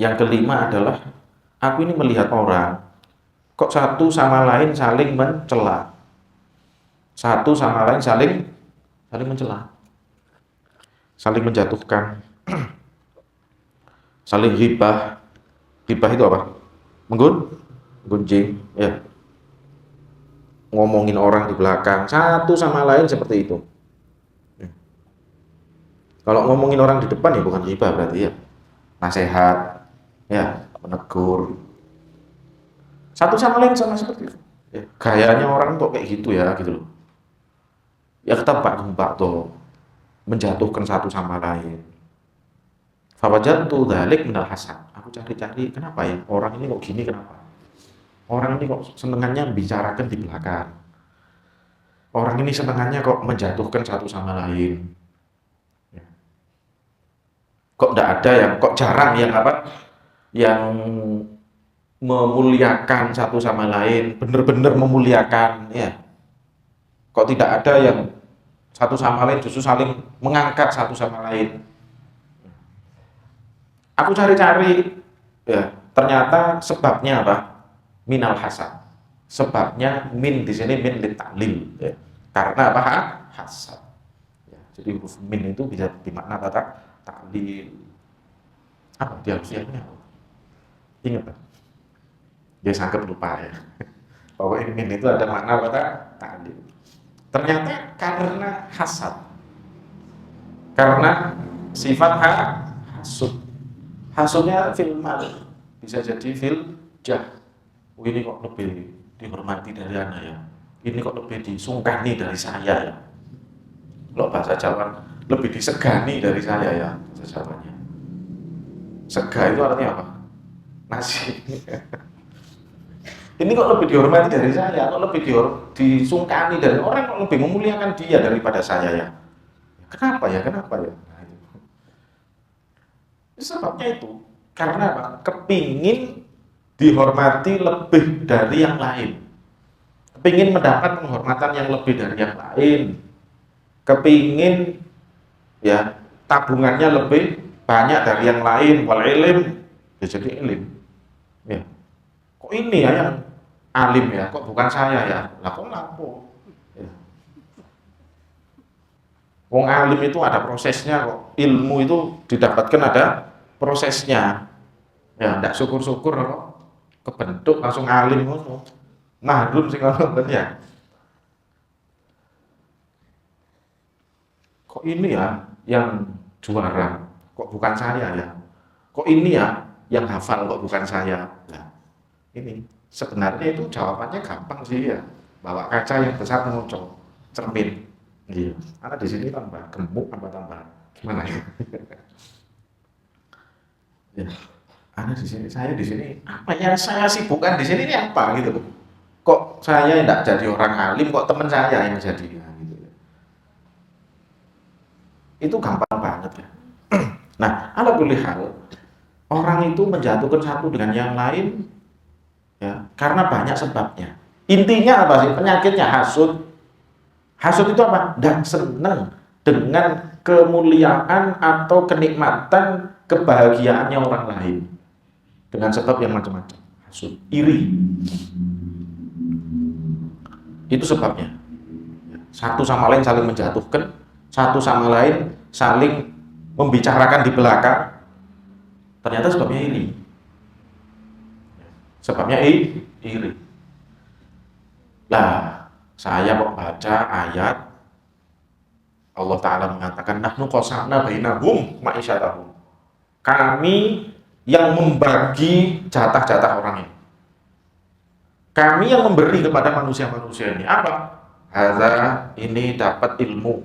Yang kelima adalah aku ini melihat orang kok satu sama lain saling mencela. Satu sama lain saling saling mencela, saling menjatuhkan, saling ghibah. Ghibah itu apa? Menggunjing, ya. Ngomongin orang di belakang, satu sama lain seperti itu. Kalau ngomongin orang di depan ya bukan ghibah berarti ya. Nasihat, ya, menegur. Satu sama lain sama seperti itu. Ya, gayanya orang kok kayak gitu ya, gitu loh. Ya ketebak-tebak tuh, menjatuhkan satu sama lain. Fawajadtu dzalik minal hasan. Aku cari-cari kenapa ya orang ini kok gini, kenapa? Orang ini kok senengannya bicarakan di belakang. Orang ini senengannya kok menjatuhkan satu sama lain. Ya. Kok enggak ada yang, kok jarang yang apa? Yang memuliakan satu sama lain, benar-benar memuliakan, ya. Kok tidak ada yang satu sama lain justru saling mengangkat satu sama lain. Aku cari-cari, ya, ternyata sebabnya apa? Minal hasan. Sebabnya min di sini min litalil, ya. Karena apa? Hasan. Ya, jadi huruf min itu bisa dimakna kata taklil. Apa dia harusnya? Ingat Pak? Dia sangkep lupa ya. Bahwa ini min itu ada makna kata taklil. Ternyata karena hasad. Karena sifat hasud. Hasudnya fil mal, bisa jadi fil jah. Oh, ini kok lebih dihormati dari anak ya. Ini kok lebih disungkani dari saya ya. Kalau bahasa Jawa lebih disegani dari saya ya, bahasa Jawanya. Sega itu artinya apa? Nasi. Ini kok lebih dihormati dari saya, kok lebih disungkani dari orang, kok lebih memuliakan dia daripada saya ya. Kenapa ya? Kenapa ya? Sebabnya itu, karena apa? Kepingin dihormati lebih dari yang lain. Kepingin mendapat penghormatan yang lebih dari yang lain. Kepingin ya tabungannya lebih banyak dari yang lain. Wal ilim, ya jadi ilim. Ya. Kok ini ya yang alim ya? Kok bukan saya ya? Lah kok lampu? Ya. Wong alim itu ada prosesnya kok. Ilmu itu didapatkan ada prosesnya. Ya, ndak syukur-syukur kok kebentuk langsung alim ngono. Mahrum sing ngono ya. Kok ini ya yang juara, kok bukan saya ya? Kok ini ya yang hafal, kok bukan saya? Nah, ini sebenarnya itu jawabannya gampang sih ya. Bawa kaca yang besar muncul cermin. Iya. Karena di sini tambah gemuk tambah gimana ya? Ya, ada di sini, saya di sini, apa yang saya sibukkan di sini ini apa gitu loh. Kok saya tidak jadi orang alim, kok teman saya yang jadi ya, gitu. Itu gampang banget ya. Nah, ala kulli hal, orang itu menjatuhkan satu dengan yang lain ya, karena banyak sebabnya. Intinya apa sih? Penyakitnya hasud. Hasud itu apa? Tidak senang dengan kemuliaan atau kenikmatan kebahagiaannya orang lain dengan sebab yang macam-macam. Hasud, iri, itu sebabnya. Satu sama lain saling menjatuhkan, satu sama lain saling membicarakan di belakang. Ternyata sebabnya iri. Sebabnya iri. Lah, saya kok baca ayat Allah Ta'ala mengatakan nahnu qasamna bainahum ma'isyatahum. Kami yang membagi jatah-jatah orang ini. Kami yang memberi kepada manusia-manusia ini. Apa? Hadza, ini dapat ilmu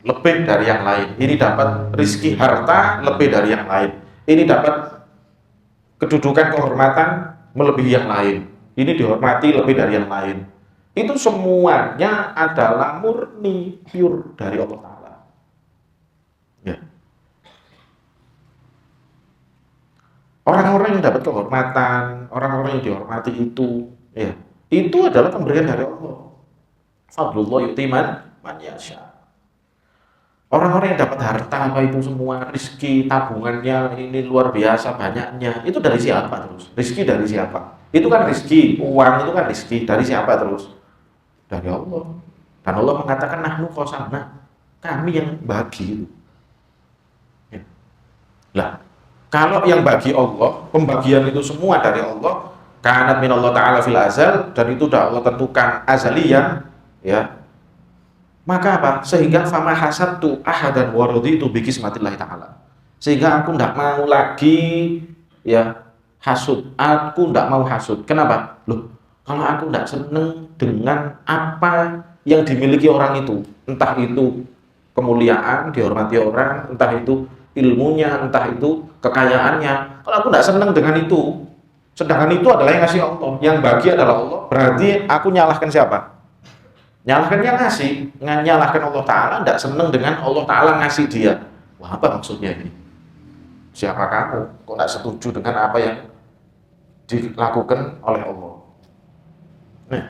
lebih dari yang lain. Ini dapat rizki harta lebih dari yang lain. Ini dapat kedudukan kehormatan melebihi yang lain. Ini dihormati lebih dari yang lain. Itu semuanya adalah murni, pure dari Allah Ta'ala. Ya. Orang-orang yang dapat kehormatan, orang-orang yang dihormati itu, ya, itu adalah pemberian dari Allah. Fadlullah yu'ti man yasha. Orang-orang yang dapat harta apa itu semua, rezeki tabungannya ini luar biasa banyaknya, itu dari siapa terus? Rezeki dari siapa? Itu kan rezeki, uang itu kan rezeki dari siapa terus? Dari Allah. Dan Allah mengatakan nahnu qasamna, kami yang bagi itu. Ya. Lah, kalau yang bagi Allah, pembagian itu semua dari Allah, kanat min Allah Ta'ala fil azal, dan itu sudah Allah tentukan azaliyah, ya. Maka apa? Sehingga fama hasattu ahadan wa raditu bi qismatillah Ta'ala. Sehingga aku tidak mau lagi ya hasud. Aku tidak mau hasud. Kenapa? Loh, kalau aku tidak seneng dengan apa yang dimiliki orang itu, entah itu kemuliaan, dihormati orang, entah itu ilmunya, entah itu kekayaannya. Kalau aku tidak seneng dengan itu, sedangkan itu adalah yang ngasih Allah, yang bagi adalah Allah, berarti aku nyalahkan siapa? Nyalahkan yang ngasih, nyalahkan Allah Ta'ala, tidak seneng dengan Allah Ta'ala ngasih dia. Wah, apa maksudnya ini? Siapa kamu? Kok tidak setuju dengan apa yang dilakukan oleh Allah? Nah,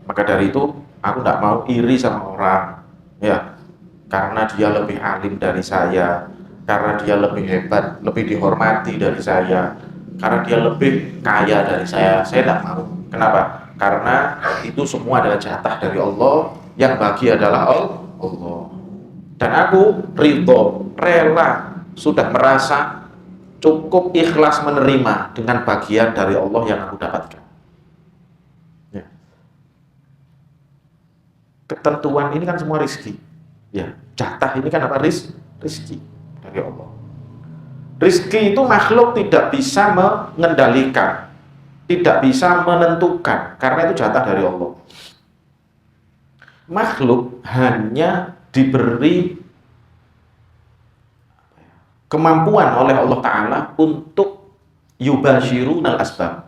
maka dari itu aku tidak mau iri sama orang, ya, karena dia lebih alim dari saya, karena dia lebih hebat, lebih dihormati dari saya, karena dia lebih kaya dari saya tidak mau. Kenapa? Karena itu semua adalah jatah dari Allah, yang bagi adalah Allah. Dan aku ridho, rela, sudah merasa cukup ikhlas menerima dengan bagian dari Allah yang aku dapatkan. Ya. Ketentuan ini kan semua rizki. Ya, jatah ini kan apa? Rizki dari Allah. Rizki itu makhluk tidak bisa mengendalikan, tidak bisa menentukan, karena itu jatah dari Allah. Makhluk hanya diberi kemampuan oleh Allah Ta'ala untuk yubashirunal asbab,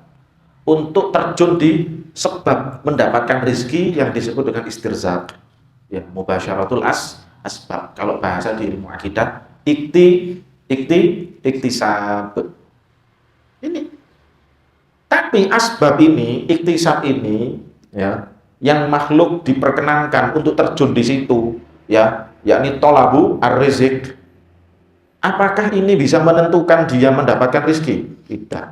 untuk terjun di sebab mendapatkan rizki yang disebut dengan istirzaq, ya, mubasyaratul asbab. Kalau bahasa di ilmu akidah, iktisab. Ini. Tapi asbab ini, iktisab ini, ya, yang makhluk diperkenankan untuk terjun di situ, ya, yakni tolabu ar-rizq. Apakah ini bisa menentukan dia mendapatkan rizki? Tidak.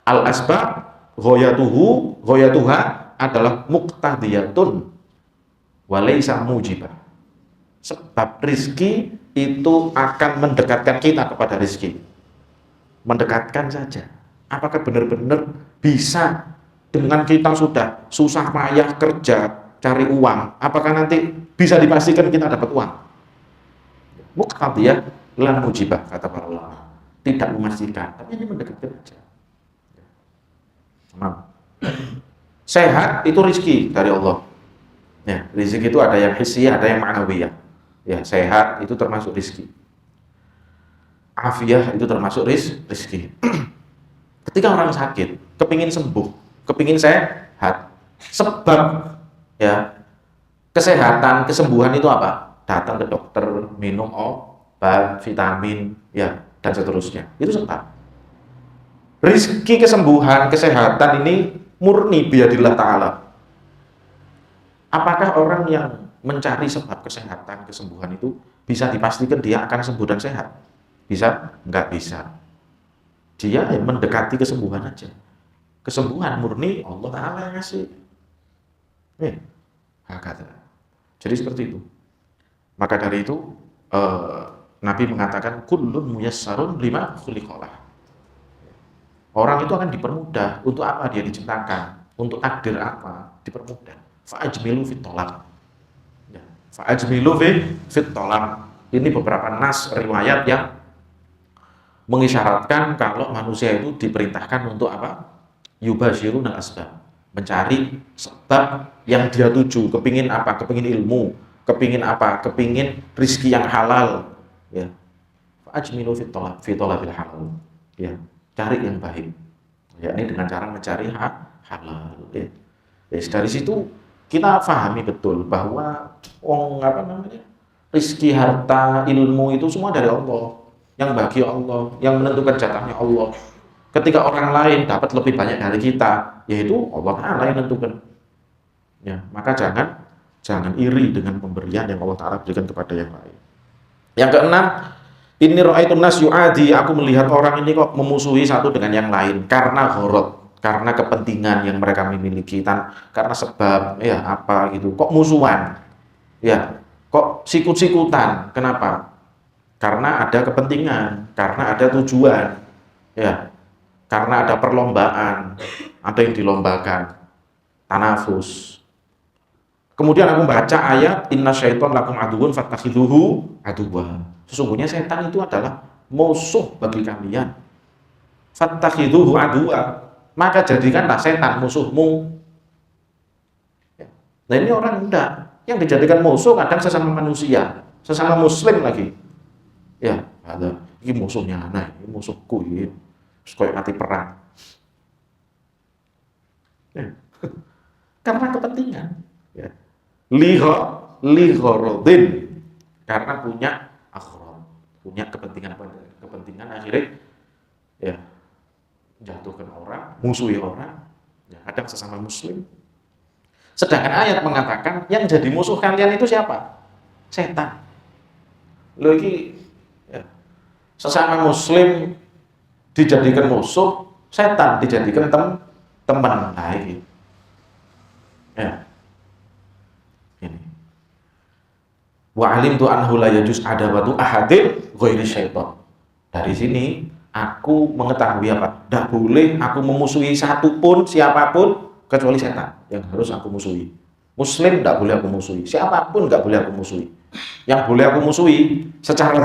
Al-asbab ghayatuha adalah muqtadiyatun walaysa mujibah. Sebab rizki itu akan mendekatkan kita kepada rizki. Mendekatkan saja. Apakah benar-benar bisa dengan kita sudah susah payah kerja, cari uang, apakah nanti bisa dipastikan kita dapat uang? Muqtadiyah la mujibah, kata para ulama. Tidak memastikan, tapi ini mendekatkan saja. Sehat itu rizki dari Allah. Ya, rizki itu ada yang hissiyah, ada yang ma'nawiyah. Ya, sehat itu termasuk rizki. Afiyah itu termasuk rizki. Ketika orang sakit, kepingin sembuh, kepingin sehat, sebab ya kesehatan, kesembuhan itu apa? Datang ke dokter, minum obat, vitamin, ya, dan seterusnya. Itu sebab. Rizki kesembuhan, kesehatan ini murni biadillah Ta'ala. Apakah orang yang mencari sebab kesehatan, kesembuhan itu bisa dipastikan dia akan sembuh dan sehat? Bisa? Enggak bisa. Dia yang mendekati kesembuhan aja. Kesembuhan murni Allah Ta'ala yang ngasih. Hakata. Jadi seperti itu. Maka dari itu Nabi mengatakan kullun muyassarun lima khuliqalah. Orang itu akan dipermudah. Untuk apa dia diciptakan? Untuk takdir apa? Dipermudah. Fa'ajmilu fit tolak. Ya. Fa'ajmilu fit tolak. Ini beberapa nas riwayat yang mengisyaratkan kalau manusia itu diperintahkan untuk apa? Yubashirun al-asbab. Mencari sebab yang dia tuju. Kepingin apa? Kepingin ilmu. Kepingin apa? Kepingin rizki yang halal. Ya. Fa'ajmilu fit tolabil halal. Ya. Cari yang baik, ya, ini dengan cara mencari halal. Ya. Dari situ kita pahami betul bahwa rizki, harta, ilmu itu semua dari Allah, yang bagi Allah, yang menentukan jatahnya Allah. Ketika orang lain dapat lebih banyak dari kita, yaitu Allah Ta'ala yang menentukan. Ya, maka Jangan iri dengan pemberian yang Allah Ta'ala berikan kepada yang lain. Yang keenam, inni ra'aitun nas yu'adi, aku melihat orang ini kok memusuhi satu dengan yang lain karena ghorot, karena kepentingan yang mereka miliki, karena sebab ya apa gitu, kok musuhan, ya kok sikut-sikutan. Kenapa? Karena ada kepentingan, karena ada tujuan, ya karena ada perlombaan, ada yang dilombakan, tanafus. Kemudian aku baca ayat inna syaiton lakum aduun fattakhidhuhu aduwa. Sesungguhnya setan itu adalah musuh bagi kalian. Fattakhidhuhu aduwa. Maka jadikanlah setan musuhmu. Nah ini orang enggak. Yang dijadikan musuh kadang sesama manusia, sesama muslim lagi. Ya, ada ini musuhnya anak, ini musuhku ini. Kayak mati perang. Ya. Karena kepentingan. Ya. Lihorodin, karena punya akhirat, punya kepentingan apa? Kepentingan akhirnya ya jatuhkan orang, musuhi orang, ya, kadang sesama muslim. Sedangkan ayat mengatakan yang jadi musuh kalian itu siapa? Setan. Lagi ya, sesama muslim dijadikan musuh, setan dijadikan teman. Nah, ini. Ya. Ini. Wa alimtu anhu la yajuz adawatu ahadin ghairi syaitan. Dari sini aku mengetahui apa? Tidak boleh aku memusuhi satupun siapapun kecuali setan yang harus aku musuhi. Muslim tidak boleh aku musuhi. Siapapun tidak boleh aku musuhi. Yang boleh aku musuhi secara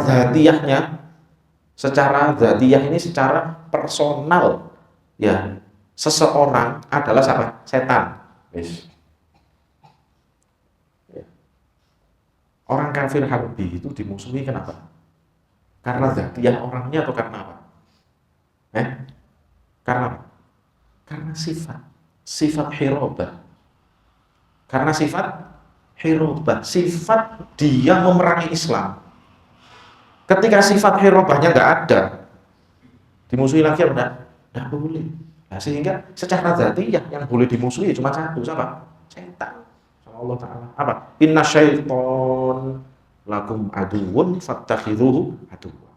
dzatiyah ini secara personal ya. Seseorang adalah siapa? Setan. Yes. Orang kafir harbi itu dimusuhi kenapa? Karena dzatiyah orangnya atau karena apa? Karena apa? Karena sifat hirobah. Karena sifat hirobah, sifat dia memerangi Islam. Ketika sifat hirobahnya nggak ada, dimusuhi lagi apa? Nggak boleh. Nah, sehingga secara dzatiyah yang boleh dimusuhi cuma satu, siapa? Setan. Allah Ta'ala apa? Inna syaiton lakum aduun fattakhidhuhu aduwa.